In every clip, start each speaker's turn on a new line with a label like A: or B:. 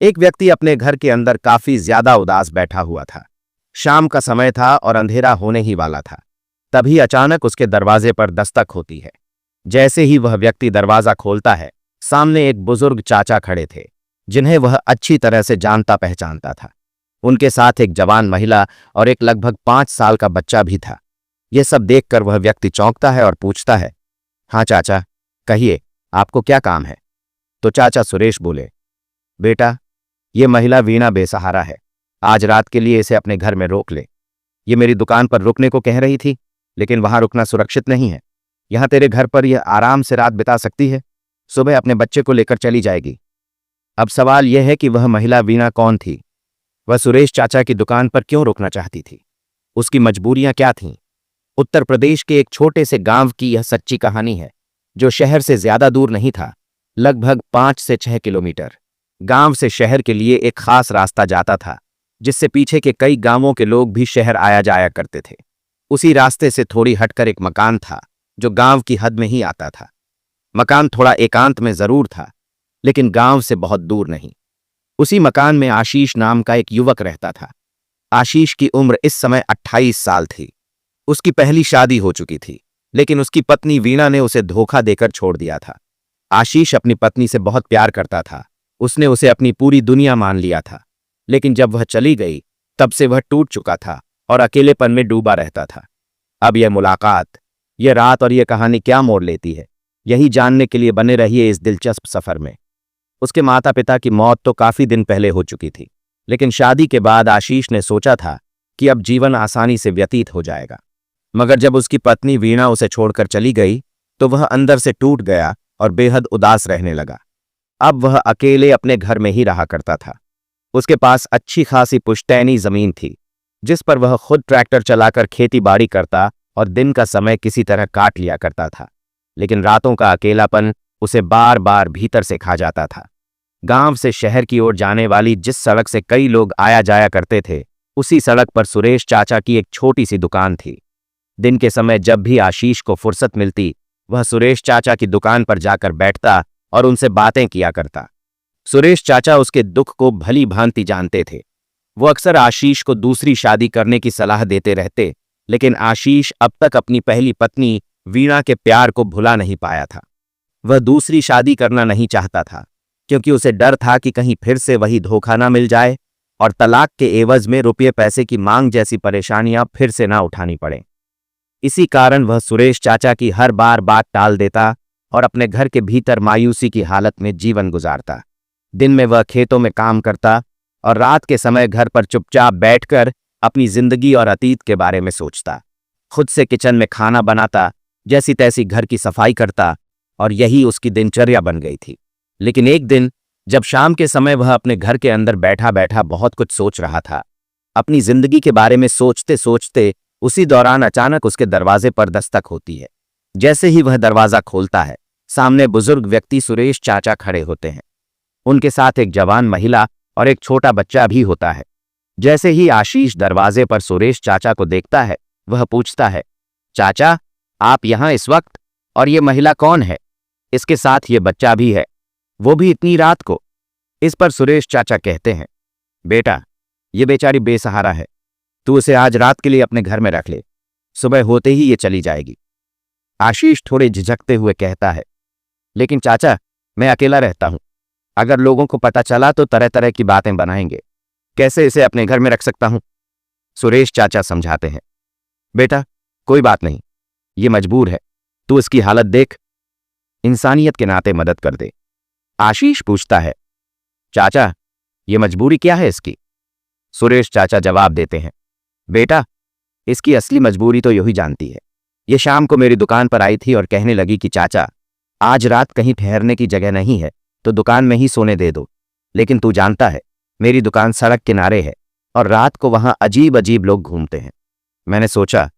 A: एक व्यक्ति अपने घर के अंदर काफी ज्यादा उदास बैठा हुआ था। शाम का समय था और अंधेरा होने ही वाला था। तभी अचानक उसके दरवाजे पर दस्तक होती है। जैसे ही वह व्यक्ति दरवाजा खोलता है, सामने एक बुजुर्ग चाचा खड़े थे, जिन्हें वह अच्छी तरह से जानता पहचानता था। उनके साथ एक जवान महिला और एक लगभग 5 साल का बच्चा भी था। यह सब देखकर वह व्यक्ति चौंकता है और पूछता है, हाँ चाचा, कहिए, आपको क्या काम है? तो चाचा सुरेश बोले, बेटा, ये महिला वीणा बेसहारा है। आज रात के लिए इसे अपने घर में रोक ले। ये मेरी दुकान पर रुकने को कह रही थी, लेकिन वहां रुकना सुरक्षित नहीं है। यहां तेरे घर पर यह आराम से रात बिता सकती है, सुबह अपने बच्चे को लेकर चली जाएगी। अब सवाल यह है कि वह महिला वीणा कौन थी? वह सुरेश चाचा की दुकान पर क्यों रुकना चाहती थी? उसकी मजबूरियां क्या थीं? उत्तर प्रदेश के एक छोटे से गांव की यह सच्ची कहानी है, जो शहर से ज्यादा दूर नहीं था, लगभग 5 से 6 किलोमीटर। गांव से शहर के लिए एक खास रास्ता जाता था, जिससे पीछे के कई गांवों के लोग भी शहर आया जाया करते थे। उसी रास्ते से थोड़ी हटकर एक मकान था, जो गांव की हद में ही आता था। मकान थोड़ा एकांत में जरूर था, लेकिन गांव से बहुत दूर नहीं। उसी मकान में आशीष नाम का एक युवक रहता था। आशीष की उम्र इस समय 28 साल थी। उसकी पहली शादी हो चुकी थी, लेकिन उसकी पत्नी वीणा ने उसे धोखा देकर छोड़ दिया था। आशीष अपनी पत्नी से बहुत प्यार करता था। उसने उसे अपनी पूरी दुनिया मान लिया था, लेकिन जब वह चली गई, तब से वह टूट चुका था और अकेलेपन में डूबा रहता था। अब यह मुलाकात, यह रात और यह कहानी क्या मोड़ लेती है, यही जानने के लिए बने रहिए इस दिलचस्प सफर में। उसके माता पिता की मौत तो काफी दिन पहले हो चुकी थी, लेकिन शादी के बाद आशीष ने सोचा था कि अब जीवन आसानी से व्यतीत हो जाएगा। मगर जब उसकी पत्नी वीणा उसे छोड़कर चली गई, तो वह अंदर से टूट गया और बेहद उदास रहने लगा। अब वह अकेले अपने घर में ही रहा करता था। उसके पास अच्छी खासी पुश्तैनी जमीन थी, जिस पर वह खुद ट्रैक्टर चलाकर खेती बाड़ी करता और दिन का समय किसी तरह काट लिया करता था। लेकिन रातों का अकेलापन उसे बार बार भीतर से खा जाता था। गांव से शहर की ओर जाने वाली जिस सड़क से कई लोग आया जाया करते थे, उसी सड़क पर सुरेश चाचा की एक छोटी सी दुकान थी। दिन के समय जब भी आशीष को फुर्सत मिलती, वह सुरेश चाचा की दुकान पर जाकर बैठता और उनसे बातें किया करता। सुरेश चाचा उसके दुख को भली भांति जानते थे। वो अक्सर आशीष को दूसरी शादी करने की सलाह देते रहते, लेकिन आशीष अब तक अपनी पहली पत्नी वीणा के प्यार को भुला नहीं पाया था। वह दूसरी शादी करना नहीं चाहता था, क्योंकि उसे डर था कि कहीं फिर से वही धोखा ना मिल जाए और तलाक के एवज में रुपये पैसे की मांग जैसी परेशानियां फिर से ना उठानी पड़े। इसी कारण वह सुरेश चाचा की हर बार बात टाल देता और अपने घर के भीतर मायूसी की हालत में जीवन गुजारता। दिन में वह खेतों में काम करता और रात के समय घर पर चुपचाप बैठकर अपनी जिंदगी और अतीत के बारे में सोचता। खुद से किचन में खाना बनाता, जैसी तैसी घर की सफाई करता, और यही उसकी दिनचर्या बन गई थी। लेकिन एक दिन जब शाम के समय वह अपने घर के अंदर बैठा बैठा बहुत कुछ सोच रहा था, अपनी जिंदगी के बारे में सोचते सोचते उसी दौरान अचानक उसके दरवाजे पर दस्तक होती है। जैसे ही वह दरवाजा खोलता है, सामने बुजुर्ग व्यक्ति सुरेश चाचा खड़े होते हैं। उनके साथ एक जवान महिला और एक छोटा बच्चा भी होता है। जैसे ही आशीष दरवाजे पर सुरेश चाचा को देखता है, वह पूछता है, चाचा, आप यहां इस वक्त? और ये महिला कौन है? इसके साथ ये बच्चा भी है, वो भी इतनी रात को? इस पर सुरेश चाचा कहते हैं, बेटा, ये बेचारी बेसहारा है, तू उसे आज रात के लिए अपने घर में रख ले, सुबह होते ही ये चली जाएगी। आशीष थोड़े झिझकते हुए कहता है, लेकिन चाचा, मैं अकेला रहता हूं, अगर लोगों को पता चला तो तरह तरह की बातें बनाएंगे, कैसे इसे अपने घर में रख सकता हूं? सुरेश चाचा समझाते हैं, बेटा, कोई बात नहीं, ये मजबूर है, तू इसकी हालत देख, इंसानियत के नाते मदद कर दे। आशीष पूछता है, चाचा, ये मजबूरी क्या है इसकी? सुरेश चाचा जवाब देते हैं, बेटा, इसकी असली मजबूरी तो यही जानती है। ये शाम को मेरी दुकान पर आई थी और कहने लगी कि चाचा, आज रात कहीं ठहरने की जगह नहीं है तो दुकान में ही सोने दे दो। लेकिन तू जानता है, मेरी दुकान सड़क किनारे है और रात को वहां अजीब अजीब लोग घूमते हैं। मैंने सोचा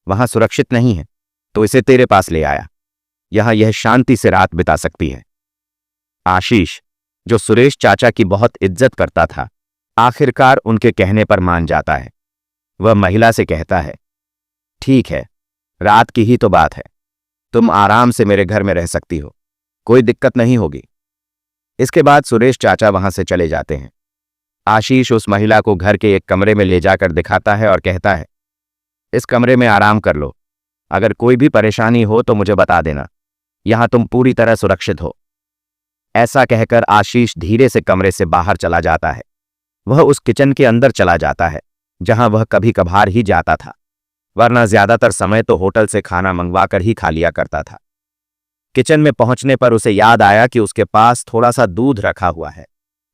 A: वहां सुरक्षित नहीं है, तो इसे तेरे पास ले आया। यहां यह शांति से रात बिता सकती है। आशीष, जो सुरेश चाचा की बहुत इज्जत करता था, आखिरकार उनके कहने पर मान जाता है। वह महिला से कहता है, ठीक है, रात की ही तो बात है, तुम आराम से मेरे घर में रह सकती हो, कोई दिक्कत नहीं होगी। इसके बाद सुरेश चाचा वहां से चले जाते हैं। आशीष उस महिला को घर के एक कमरे में ले जाकर दिखाता है और कहता है, इस कमरे में आराम कर लो। अगर कोई भी परेशानी हो तो मुझे बता देना। यहां तुम पूरी तरह सुरक्षित हो। ऐसा कहकर आशीष धीरे से कमरे से बाहर चला जाता है। वह उस किचन के अंदर चला जाता है जहां वह कभी कभार ही जाता था, वरना ज्यादातर समय तो होटल से खाना मंगवाकर ही खा लिया करता था। किचन में पहुंचने पर उसे याद आया कि उसके पास थोड़ा सा दूध रखा हुआ है,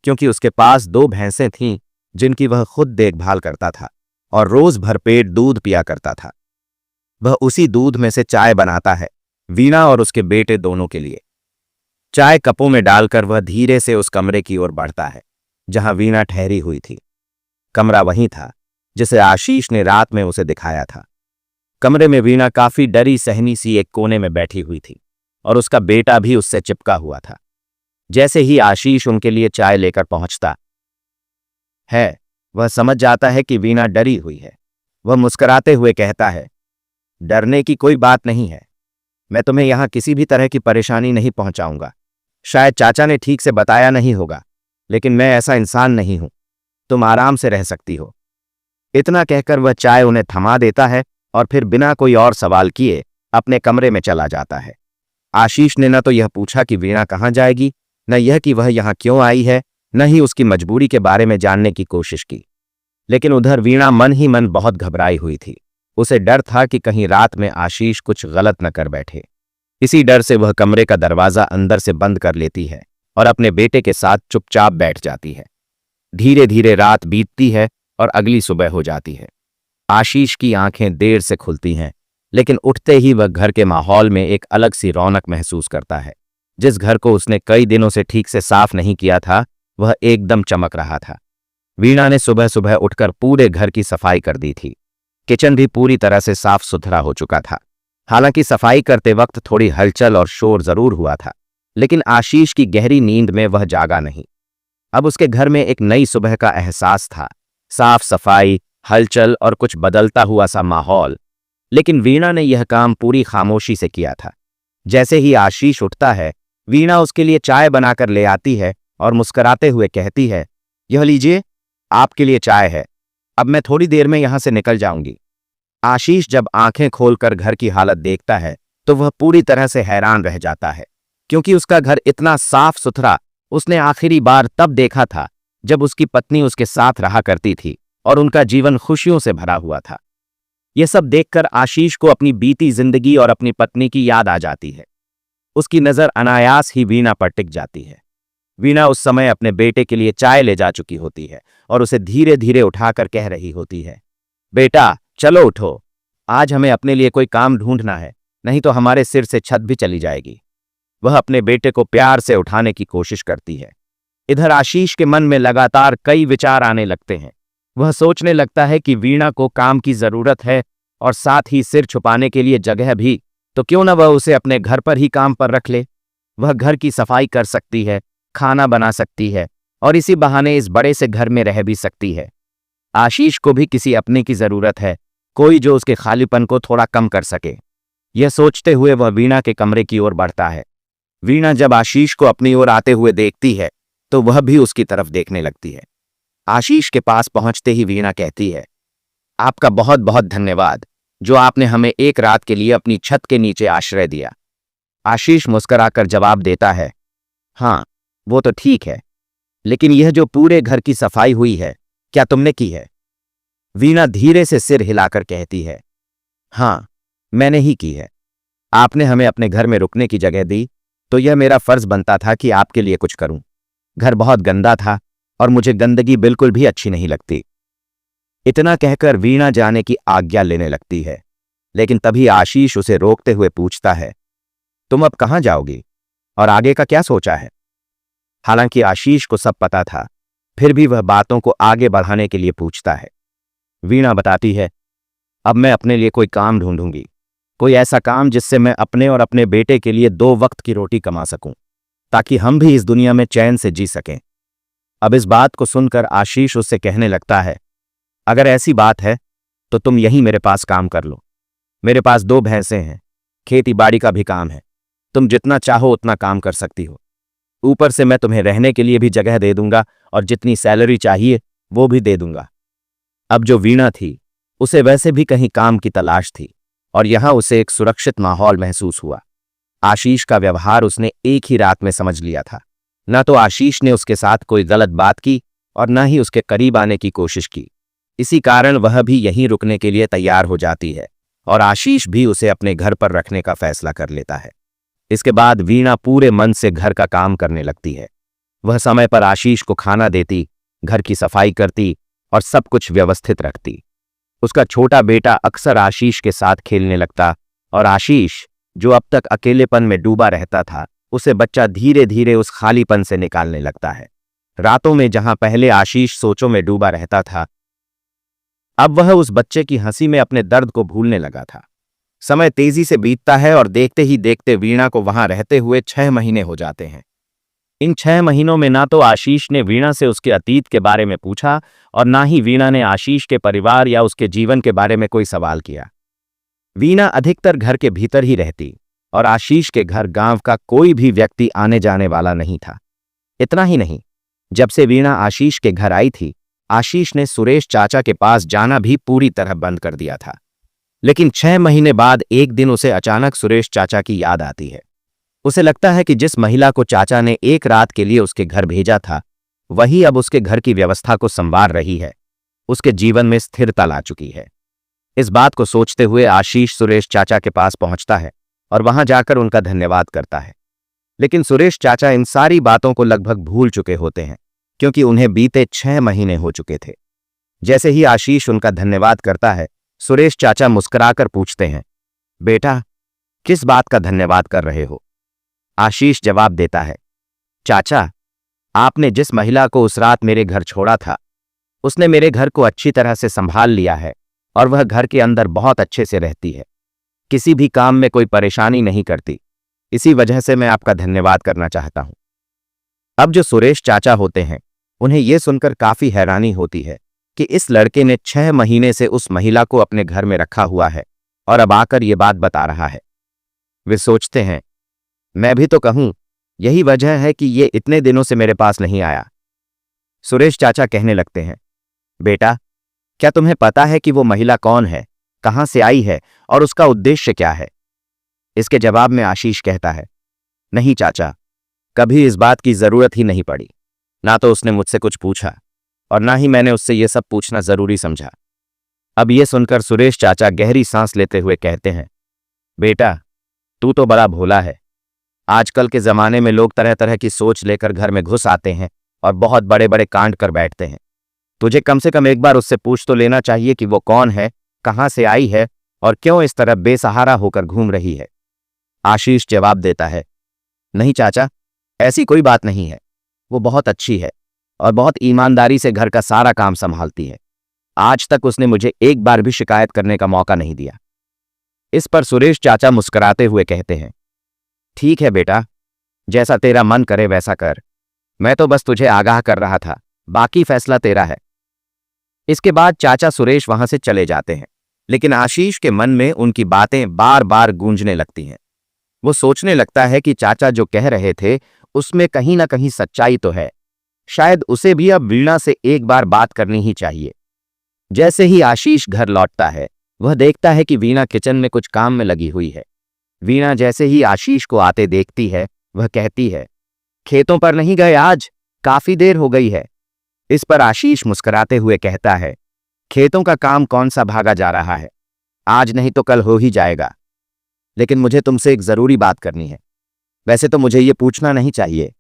A: क्योंकि उसके पास 2 भैंसें थीं जिनकी वह खुद देखभाल करता था और रोज भरपेट दूध पिया करता था। वह उसी दूध में से चाय बनाता है, वीणा और उसके बेटे दोनों के लिए। चाय कपों में डालकर वह धीरे से उस कमरे की ओर बढ़ता है जहां वीणा ठहरी हुई थी। कमरा वही था जिसे आशीष ने रात में उसे दिखाया था। कमरे में वीणा काफी डरी सहनी सी एक कोने में बैठी हुई थी और उसका बेटा भी उससे चिपका हुआ था। जैसे ही आशीष उनके लिए चाय लेकर पहुंचता है, वह समझ जाता है कि वीणा डरी हुई है। वह मुस्कुराते हुए कहता है, डरने की कोई बात नहीं है। मैं तुम्हें यहां किसी भी तरह की परेशानी नहीं पहुंचाऊंगा। शायद चाचा ने ठीक से बताया नहीं होगा, लेकिन मैं ऐसा इंसान नहीं हूं। तुम आराम से रह सकती हो। इतना कहकर वह चाय उन्हें थमा देता है और फिर बिना कोई और सवाल किए अपने कमरे में चला जाता है। आशीष ने न तो यह पूछा कि वीणा कहाँ जाएगी, न यह कि वह यहां क्यों आई है, न ही उसकी मजबूरी के बारे में जानने की कोशिश की। लेकिन उधर वीणा मन ही मन बहुत घबराई हुई थी। उसे डर था कि कहीं रात में आशीष कुछ गलत न कर बैठे। इसी डर से वह कमरे का दरवाजा अंदर से बंद कर लेती है और अपने बेटे के साथ चुपचाप बैठ जाती है। धीरे धीरे रात बीतती है और अगली सुबह हो जाती है। आशीष की आंखें देर से खुलती हैं, लेकिन उठते ही वह घर के माहौल में एक अलग सी रौनक महसूस करता है। जिस घर को उसने कई दिनों से ठीक से साफ नहीं किया था, वह एकदम चमक रहा था। वीणा ने सुबह सुबह उठकर पूरे घर की सफाई कर दी थी। किचन भी पूरी तरह से साफ सुथरा हो चुका था। हालांकि सफाई करते वक्त थोड़ी हलचल और शोर जरूर हुआ था, लेकिन आशीष की गहरी नींद में वह जागा नहीं। अब उसके घर में एक नई सुबह का एहसास था। साफ सफाई, हलचल और कुछ बदलता हुआ सा माहौल। लेकिन वीणा ने यह काम पूरी खामोशी से किया था। जैसे ही आशीष उठता है, वीणा उसके लिए चाय बनाकर ले आती है और मुस्कुराते हुए कहती है, यह लीजिए, आपके लिए चाय है। अब मैं थोड़ी देर में यहां से निकल जाऊंगी। आशीष जब आंखें खोलकर घर की हालत देखता है तो वह पूरी तरह से हैरान रह जाता है, क्योंकि उसका घर इतना साफ सुथरा उसने आखिरी बार तब देखा था जब उसकी पत्नी उसके साथ रहा करती थी और उनका जीवन खुशियों से भरा हुआ था। यह सब देखकर आशीष को अपनी बीती जिंदगी और अपनी पत्नी की याद आ जाती है। उसकी नजर अनायास ही वीणा पर टिक जाती है। वीणा उस समय अपने बेटे के लिए चाय ले जा चुकी होती है और उसे धीरे धीरे उठाकर कह रही होती है, बेटा चलो उठो, आज हमें अपने लिए कोई काम ढूंढना है, नहीं तो हमारे सिर से छत भी चली जाएगी। वह अपने बेटे को प्यार से उठाने की कोशिश करती है। इधर आशीष के मन में लगातार कई विचार आने लगते हैं। वह सोचने लगता है कि वीणा को काम की जरूरत है और साथ ही सिर छुपाने के लिए जगह भी, तो क्यों न वह उसे अपने घर पर ही काम पर रख ले। वह घर की सफाई कर सकती है, खाना बना सकती है और इसी बहाने इस बड़े से घर में रह भी सकती है। आशीष को भी किसी अपने की जरूरत है, कोई जो उसके खालीपन को थोड़ा कम कर सके। यह सोचते हुए वह वीणा के कमरे की ओर बढ़ता है। वीणा जब आशीष को अपनी ओर आते हुए देखती है तो वह भी उसकी तरफ देखने लगती है। आशीष के पास पहुंचते ही वीणा कहती है, आपका बहुत बहुत धन्यवाद जो आपने हमें एक रात के लिए अपनी छत के नीचे आश्रय दिया। आशीष मुस्कुराकर जवाब देता है, हाँ वो तो ठीक है, लेकिन यह जो पूरे घर की सफाई हुई है, क्या तुमने की है? वीणा धीरे से सिर हिलाकर कहती है, हाँ मैंने ही की है। आपने हमें अपने घर में रुकने की जगह दी, तो यह मेरा फर्ज बनता था कि आपके लिए कुछ करूं। घर बहुत गंदा था और मुझे गंदगी बिल्कुल भी अच्छी नहीं लगती। इतना कहकर वीणा जाने की आज्ञा लेने लगती है, लेकिन तभी आशीष उसे रोकते हुए पूछता है, तुम अब कहां जाओगी और आगे का क्या सोचा है? हालांकि आशीष को सब पता था, फिर भी वह बातों को आगे बढ़ाने के लिए पूछता है। वीणा बताती है, अब मैं अपने लिए कोई काम ढूंढूंगी, कोई ऐसा काम जिससे मैं अपने और अपने बेटे के लिए 2 वक्त की रोटी कमा सकूं, ताकि हम भी इस दुनिया में चैन से जी सकें। अब इस बात को सुनकर आशीष उससे कहने लगता है, अगर ऐसी बात है तो तुम यहीं मेरे पास काम कर लो। मेरे पास 2 भैंसें हैं, खेती बाड़ी का भी काम है, तुम जितना चाहो उतना काम कर सकती हो। ऊपर से मैं तुम्हें रहने के लिए भी जगह दे दूंगा और जितनी सैलरी चाहिए वो भी दे दूंगा। अब जो वीणा थी उसे वैसे भी कहीं काम की तलाश थी और यहां उसे एक सुरक्षित माहौल महसूस हुआ। आशीष का व्यवहार उसने एक ही रात में समझ लिया था। न तो आशीष ने उसके साथ कोई गलत बात की और न ही उसके करीब आने की कोशिश की। इसी कारण वह भी यहीं रुकने के लिए तैयार हो जाती है और आशीष भी उसे अपने घर पर रखने का फैसला कर लेता है। इसके बाद वीणा पूरे मन से घर का काम करने लगती है। वह समय पर आशीष को खाना देती, घर की सफाई करती और सब कुछ व्यवस्थित रखती। उसका छोटा बेटा अक्सर आशीष के साथ खेलने लगता और आशीष, जो अब तक अकेलेपन में डूबा रहता था, उसे बच्चा धीरे धीरे उस खालीपन से निकालने लगता है। रातों में जहां पहले आशीष सोचों में डूबा रहता था, अब वह उस बच्चे की हंसी में अपने दर्द को भूलने लगा था। समय तेजी से बीतता है और देखते ही देखते वीणा को वहां रहते हुए 6 महीने हो जाते हैं। इन 6 महीनों में ना तो आशीष ने वीणा से उसके अतीत के बारे में पूछा और ना ही वीणा ने आशीष के परिवार या उसके जीवन के बारे में कोई सवाल किया। वीणा अधिकतर घर के भीतर ही रहती और आशीष के घर गांव का कोई भी व्यक्ति आने जाने वाला नहीं था। इतना ही नहीं, जब से वीणा आशीष के घर आई थी, आशीष ने सुरेश चाचा के पास जाना भी पूरी तरह बंद कर दिया था। लेकिन 6 महीने बाद एक दिन उसे अचानक सुरेश चाचा की याद आती है। उसे लगता है कि जिस महिला को चाचा ने एक रात के लिए उसके घर भेजा था, वही अब उसके घर की व्यवस्था को संवार रही है, उसके जीवन में स्थिरता ला चुकी है। इस बात को सोचते हुए आशीष सुरेश चाचा के पास पहुंचता है और वहां जाकर उनका धन्यवाद करता है। लेकिन सुरेश चाचा इन सारी बातों को लगभग भूल चुके होते हैं, क्योंकि उन्हें बीते 6 महीने हो चुके थे। जैसे ही आशीष उनका धन्यवाद करता है, सुरेश चाचा मुस्कुराकर पूछते हैं, बेटा, किस बात का धन्यवाद कर रहे हो? आशीष जवाब देता है, चाचा, आपने जिस महिला को उस रात मेरे घर छोड़ा था, उसने मेरे घर को अच्छी तरह से संभाल लिया है और वह घर के अंदर बहुत अच्छे से रहती है, किसी भी काम में कोई परेशानी नहीं करती। इसी वजह से मैं आपका धन्यवाद करना चाहता हूं। अब जो सुरेश चाचा होते हैं, उन्हें यह सुनकर काफी हैरानी होती है कि इस लड़के ने 6 महीने से उस महिला को अपने घर में रखा हुआ है और अब आकर यह बात बता रहा है। वे सोचते हैं, मैं भी तो कहूं, यही वजह है कि ये इतने दिनों से मेरे पास नहीं आया। सुरेश चाचा कहने लगते हैं, बेटा, क्या तुम्हें पता है कि वो महिला कौन है, कहां से आई है और उसका उद्देश्य क्या है? इसके जवाब में आशीष कहता है, नहीं चाचा, कभी इस बात की जरूरत ही नहीं पड़ी। ना तो उसने मुझसे कुछ पूछा और ना ही मैंने उससे यह सब पूछना जरूरी समझा। अब यह सुनकर सुरेश चाचा गहरी सांस लेते हुए कहते हैं, बेटा, तू तो बड़ा भोला है। आजकल के जमाने में लोग तरह तरह की सोच लेकर घर में घुस आते हैं और बहुत बड़े बड़े कांड कर बैठते हैं। तुझे कम से कम एक बार उससे पूछ तो लेना चाहिए कि वो कौन है, कहां से आई है और क्यों इस तरह बेसहारा होकर घूम रही है। आशीष जवाब देता है, नहीं चाचा, ऐसी कोई बात नहीं है। वो बहुत अच्छी है और बहुत ईमानदारी से घर का सारा काम संभालती है। आज तक उसने मुझे एक बार भी शिकायत करने का मौका नहीं दिया। इस पर सुरेश चाचा मुस्कुराते हुए कहते हैं, ठीक है बेटा, जैसा तेरा मन करे वैसा कर। मैं तो बस तुझे आगाह कर रहा था, बाकी फैसला तेरा है। इसके बाद चाचा सुरेश वहां से चले जाते हैं, लेकिन आशीष के मन में उनकी बातें बार बार गूंजने लगती हैं। वो सोचने लगता है कि चाचा जो कह रहे थे उसमें कहीं ना कहीं सच्चाई तो है। शायद उसे भी अब वीणा से एक बार बात करनी ही चाहिए। जैसे ही आशीष घर लौटता है, वह देखता है कि वीणा किचन में कुछ काम में लगी हुई है। वीणा जैसे ही आशीष को आते देखती है, वह कहती है, खेतों पर नहीं गए आज? काफी देर हो गई है। इस पर आशीष मुस्कुराते हुए कहता है, खेतों का काम कौन सा भागा जा रहा है, आज नहीं तो कल हो ही जाएगा। लेकिन मुझे तुमसे एक जरूरी बात करनी है। वैसे तो मुझे ये पूछना नहीं चाहिए,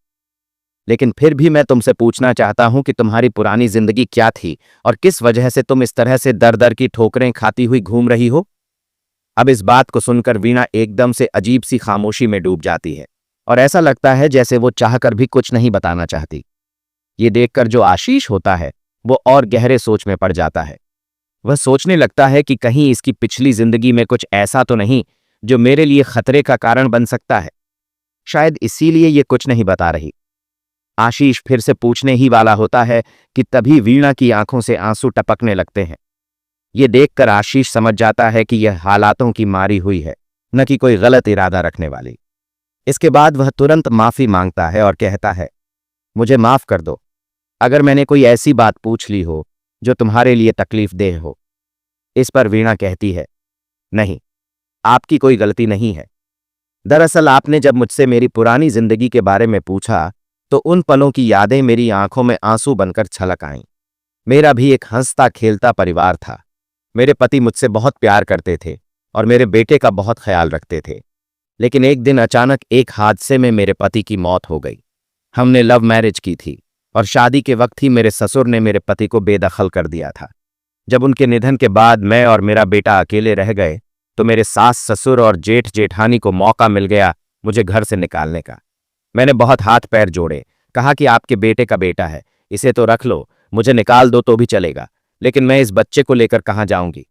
A: लेकिन फिर भी मैं तुमसे पूछना चाहता हूं कि तुम्हारी पुरानी जिंदगी क्या थी और किस वजह से तुम इस तरह से दर दर की ठोकरें खाती हुई घूम रही हो। अब इस बात को सुनकर वीणा एकदम से अजीब सी खामोशी में डूब जाती है और ऐसा लगता है जैसे वो चाहकर भी कुछ नहीं बताना चाहती। ये देखकर जो आशीष होता है, वो और गहरे सोच में पड़ जाता है। वह सोचने लगता है कि कहीं इसकी पिछली जिंदगी में कुछ ऐसा तो नहीं जो मेरे लिए खतरे का कारण बन सकता है। शायद इसीलिए ये कुछ नहीं बता रही। आशीष फिर से पूछने ही वाला होता है कि तभी वीणा की आंखों से आंसू टपकने लगते हैं। ये देखकर आशीष समझ जाता है कि यह हालातों की मारी हुई है, न कि कोई गलत इरादा रखने वाली। इसके बाद वह तुरंत माफी मांगता है और कहता है, मुझे माफ कर दो। अगर मैंने कोई ऐसी बात पूछ ली हो जो तुम्हारे लिए तकलीफ देह हो। इस पर वीणा कहती है, नहीं, आपकी कोई गलती नहीं है। दरअसल आपने जब मुझसे मेरी पुरानी जिंदगी के बारे में पूछा तो उन पलों की यादें मेरी आंखों में आंसू बनकर छलक आईं। मेरा भी एक हंसता खेलता परिवार था। मेरे पति मुझसे बहुत प्यार करते थे और मेरे बेटे का बहुत ख्याल रखते थे। लेकिन एक दिन अचानक एक हादसे में मेरे पति की मौत हो गई। हमने लव मैरिज की थी और शादी के वक्त ही मेरे ससुर ने मेरे पति को बेदखल कर दिया था। जब उनके निधन के बाद मैं और मेरा बेटा अकेले रह गए तो मेरे सास ससुर और जेठ जेठानी को मौका मिल गया मुझे घर से निकालने का। मैंने बहुत हाथ पैर जोड़े, कहा कि आपके बेटे का बेटा है, इसे तो रख लो, मुझे निकाल दो तो भी चलेगा, लेकिन मैं इस बच्चे को लेकर कहाँ जाऊंगी।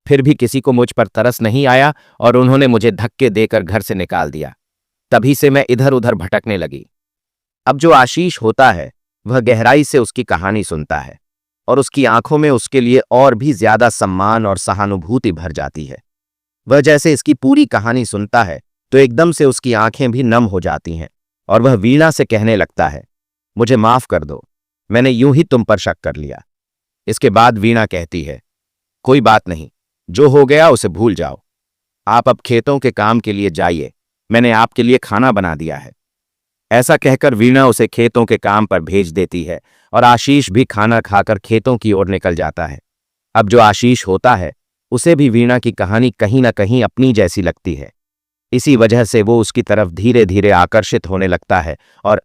A: फिर भी किसी को मुझ पर तरस नहीं आया और उन्होंने मुझे धक्के देकर घर से निकाल दिया। तभी से मैं इधर उधर भटकने लगी। अब जो आशीष होता है वह गहराई से उसकी कहानी सुनता है और उसकी आंखों में उसके लिए और भी ज्यादा सम्मान और सहानुभूति भर जाती है। वह जैसे इसकी पूरी कहानी सुनता है तो एकदम से उसकी आंखें भी नम हो जाती हैं और वह वीणा से कहने लगता है, मुझे माफ कर दो, मैंने यूं ही तुम पर शक कर लिया। इसके बाद वीणा कहती है, कोई बात नहीं, जो हो गया उसे भूल जाओ। आप अब खेतों के काम के लिए जाइए, मैंने आपके लिए खाना बना दिया है। ऐसा कहकर वीणा उसे खेतों के काम पर भेज देती है और आशीष भी खाना खाकर खेतों की ओर निकल जाता है। अब जो आशीष होता है उसे भी वीणा की कहानी कहीं ना कहीं अपनी जैसी लगती है। इसी वजह से वो उसकी तरफ धीरे धीरे आकर्षित होने लगता है और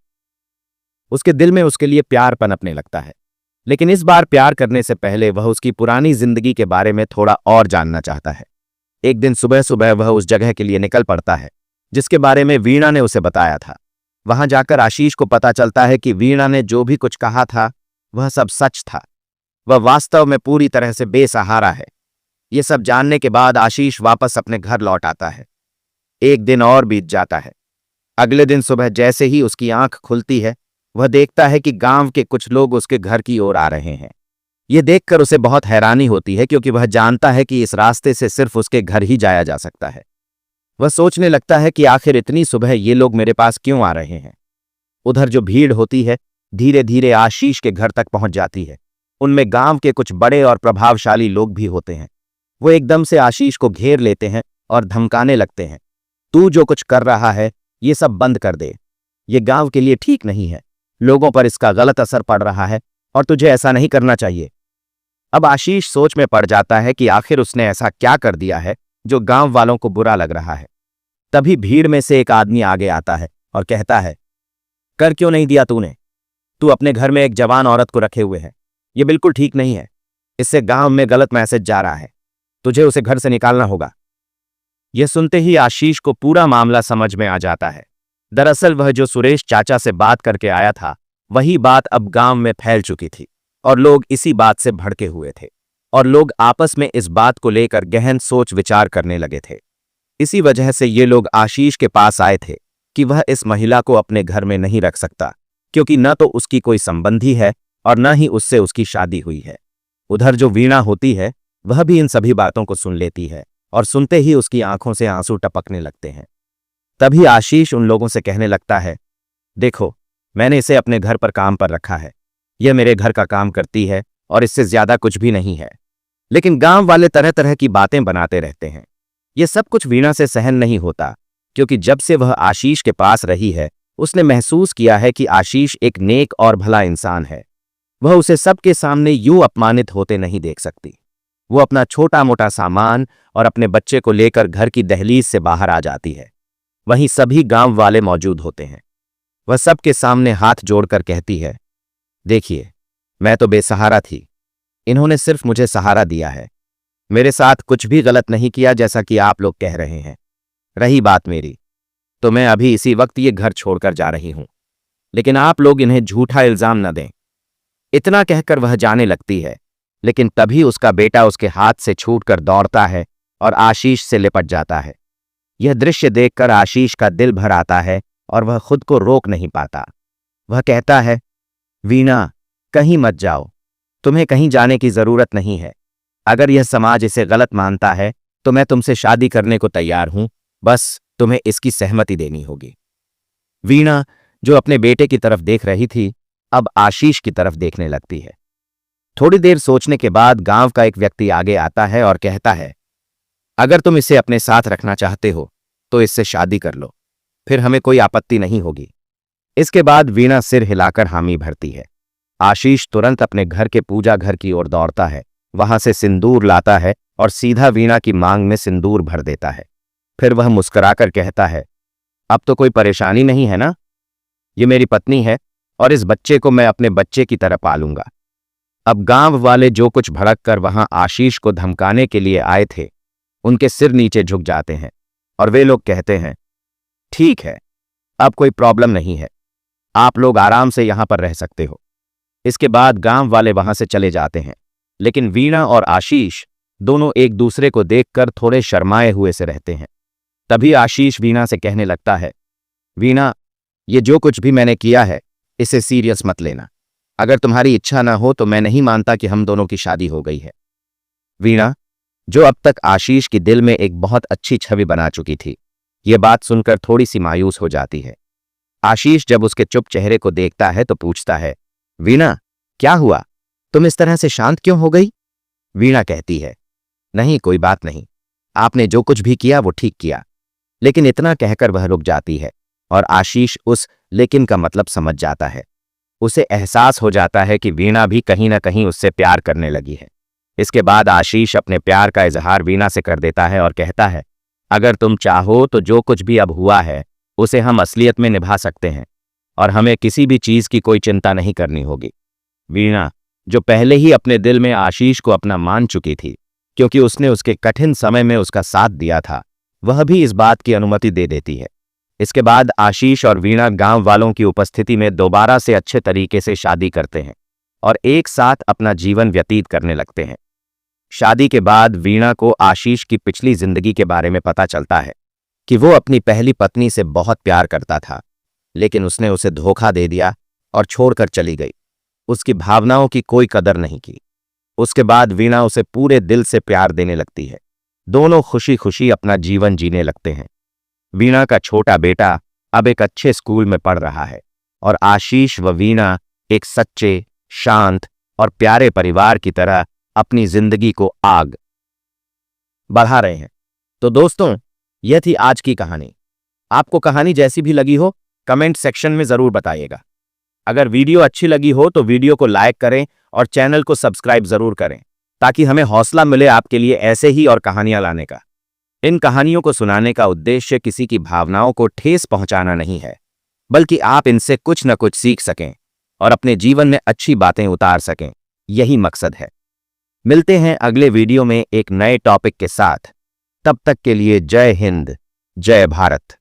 A: उसके दिल में उसके लिए प्यार पनपने लगता है। लेकिन इस बार प्यार करने से पहले वह उसकी पुरानी जिंदगी के बारे में थोड़ा और जानना चाहता है। एक दिन सुबह सुबह वह उस जगह के लिए निकल पड़ता है जिसके बारे में वीणा ने उसे बताया था। वहां जाकर आशीष को पता चलता है कि वीणा ने जो भी कुछ कहा था वह सब सच था। वह वास्तव में पूरी तरह से बेसहारा है। ये सब जानने के बाद आशीष वापस अपने घर लौट आता है। एक दिन और बीत जाता है। अगले दिन सुबह जैसे ही उसकी आंख खुलती है वह देखता है कि गांव के कुछ लोग उसके घर की ओर आ रहे हैं। यह देखकर उसे बहुत हैरानी होती है क्योंकि वह जानता है कि इस रास्ते से सिर्फ उसके घर ही जाया जा सकता है। वह सोचने लगता है कि आखिर इतनी सुबह ये लोग मेरे पास क्यों आ रहे हैं। उधर जो भीड़ होती है धीरे धीरे आशीष के घर तक पहुंच जाती है। उनमें गांव के कुछ बड़े और प्रभावशाली लोग भी होते हैं। वो एकदम से आशीष को घेर लेते हैं और धमकाने लगते हैं, तू जो कुछ कर रहा है ये सब बंद कर दे, ये गांव के लिए ठीक नहीं है, लोगों पर इसका गलत असर पड़ रहा है और तुझे ऐसा नहीं करना चाहिए। अब आशीष सोच में पड़ जाता है कि आखिर उसने ऐसा क्या कर दिया है जो गांव वालों को बुरा लग रहा है। तभी भीड़ में से एक आदमी आगे आता है और कहता है, कर क्यों नहीं दिया तूने? तू अपने घर में एक जवान औरत को रखे हुए है, ये बिल्कुल ठीक नहीं है। इससे गांव में गलत मैसेज जा रहा है, तुझे उसे घर से निकालना होगा। यह सुनते ही आशीष को पूरा मामला समझ में आ जाता है। दरअसल वह जो सुरेश चाचा से बात करके आया था वही बात अब गांव में फैल चुकी थी और लोग इसी बात से भड़के हुए थे और लोग आपस में इस बात को लेकर गहन सोच विचार करने लगे थे। इसी वजह से ये लोग आशीष के पास आए थे कि वह इस महिला को अपने घर में नहीं रख सकता क्योंकि न तो उसकी कोई संबंधी है और न ही उससे उसकी शादी हुई है। उधर जो वीणा होती है वह भी इन सभी बातों को सुन लेती है और सुनते ही उसकी आंखों से आंसू टपकने लगते हैं। तभी आशीष उन लोगों से कहने लगता है, देखो, मैंने इसे अपने घर पर काम पर रखा है, यह मेरे घर का काम करती है और इससे ज्यादा कुछ भी नहीं है। लेकिन गांव वाले तरह तरह की बातें बनाते रहते हैं। यह सब कुछ वीणा से सहन नहीं होता क्योंकि जब से वह आशीष के पास रही है उसने महसूस किया है कि आशीष एक नेक और भला इंसान है। वह उसे सबके सामने यूं अपमानित होते नहीं देख सकती। वो अपना छोटा मोटा सामान और अपने बच्चे को लेकर घर की दहलीज से बाहर आ जाती है। वहीं सभी गांव वाले मौजूद होते हैं। वह सबके सामने हाथ जोड़कर कहती है, देखिए, मैं तो बेसहारा थी, इन्होंने सिर्फ मुझे सहारा दिया है, मेरे साथ कुछ भी गलत नहीं किया जैसा कि आप लोग कह रहे हैं। रही बात मेरी, तो मैं अभी इसी वक्त ये घर छोड़कर जा रही हूं, लेकिन आप लोग इन्हें झूठा इल्जाम न दें। इतना कहकर वह जाने लगती है, लेकिन तभी उसका बेटा उसके हाथ से छूटकर दौड़ता है और आशीष से लिपट जाता है। यह दृश्य देखकर आशीष का दिल भर आता है और वह खुद को रोक नहीं पाता। वह कहता है, वीणा, कहीं मत जाओ, तुम्हें कहीं जाने की जरूरत नहीं है। अगर यह समाज इसे गलत मानता है तो मैं तुमसे शादी करने को तैयार हूं, बस तुम्हें इसकी सहमति देनी होगी। वीणा, जो अपने बेटे की तरफ देख रही थी, अब आशीष की तरफ देखने लगती है। थोड़ी देर सोचने के बाद गांव का एक व्यक्ति आगे आता है और कहता है, अगर तुम इसे अपने साथ रखना चाहते हो तो इससे शादी कर लो, फिर हमें कोई आपत्ति नहीं होगी। इसके बाद वीणा सिर हिलाकर हामी भरती है। आशीष तुरंत अपने घर के पूजा घर की ओर दौड़ता है, वहां से सिंदूर लाता है और सीधा वीणा की मांग में सिंदूर भर देता है। फिर वह मुस्कुराकर कहता है, अब तो कोई परेशानी नहीं है ना? ये मेरी पत्नी है और इस बच्चे को मैं अपने बच्चे की तरह पालूंगा। अब गांव वाले जो कुछ भड़क कर वहां आशीष को धमकाने के लिए आए थे, उनके सिर नीचे झुक जाते हैं और वे लोग कहते हैं, ठीक है, अब कोई प्रॉब्लम नहीं है, आप लोग आराम से यहां पर रह सकते हो। इसके बाद गांव वाले वहां से चले जाते हैं, लेकिन वीणा और आशीष दोनों एक दूसरे को देखकर थोड़े शर्माए हुए से रहते हैं। तभी आशीष वीणा से कहने लगता है, वीणा, ये जो कुछ भी मैंने किया है इसे सीरियस मत लेना। अगर तुम्हारी इच्छा ना हो तो मैं नहीं मानता कि हम दोनों की शादी हो गई है। वीणा, जो अब तक आशीष की दिल में एक बहुत अच्छी छवि बना चुकी थी, ये बात सुनकर थोड़ी सी मायूस हो जाती है। आशीष जब उसके चुप चेहरे को देखता है तो पूछता है, वीणा, क्या हुआ? तुम इस तरह से शांत क्यों हो गई? वीणा कहती है, नहीं, कोई बात नहीं, आपने जो कुछ भी किया वो ठीक किया। लेकिन इतना कहकर वह रुक जाती है और आशीष उस लेकिन का मतलब समझ जाता है। उसे एहसास हो जाता है कि वीणा भी कहीं ना कहीं उससे प्यार करने लगी है। इसके बाद आशीष अपने प्यार का इजहार वीणा से कर देता है और कहता है, अगर तुम चाहो तो जो कुछ भी अब हुआ है उसे हम असलियत में निभा सकते हैं और हमें किसी भी चीज की कोई चिंता नहीं करनी होगी। वीणा, जो पहले ही अपने दिल में आशीष को अपना मान चुकी थी, क्योंकि उसने उसके कठिन समय में उसका साथ दिया था, वह भी इस बात की अनुमति दे देती है। इसके बाद आशीष और वीणा गांव वालों की उपस्थिति में दोबारा से अच्छे तरीके से शादी करते हैं और एक साथ अपना जीवन व्यतीत करने लगते हैं। शादी के बाद वीणा को आशीष की पिछली जिंदगी के बारे में पता चलता है कि वो अपनी पहली पत्नी से बहुत प्यार करता था, लेकिन उसने उसे धोखा दे दिया और छोड़कर चली गई। उसकी भावनाओं की कोई कदर नहीं की। उसके बाद वीणा उसे पूरे दिल से प्यार देने लगती है। दोनों खुशी खुशी अपना जीवन जीने लगते हैं। वीणा का छोटा बेटा अब एक अच्छे स्कूल में पढ़ रहा है और आशीष व वीणा एक सच्चे, शांत और प्यारे परिवार की तरह अपनी जिंदगी को आग बढ़ा रहे हैं। तो दोस्तों, यह थी आज की कहानी। आपको कहानी जैसी भी लगी हो कमेंट सेक्शन में जरूर बताइएगा। अगर वीडियो अच्छी लगी हो तो वीडियो को लाइक करें और चैनल को सब्सक्राइब जरूर करें, ताकि हमें हौसला मिले आपके लिए ऐसे ही और कहानियां लाने का। इन कहानियों को सुनाने का उद्देश्य किसी की भावनाओं को ठेस पहुंचाना नहीं है, बल्कि आप इनसे कुछ न कुछ सीख सकें और अपने जीवन में अच्छी बातें उतार सकें, यही मकसद है। मिलते हैं अगले वीडियो में एक नए टॉपिक के साथ। तब तक के लिए जय हिंद, जय भारत।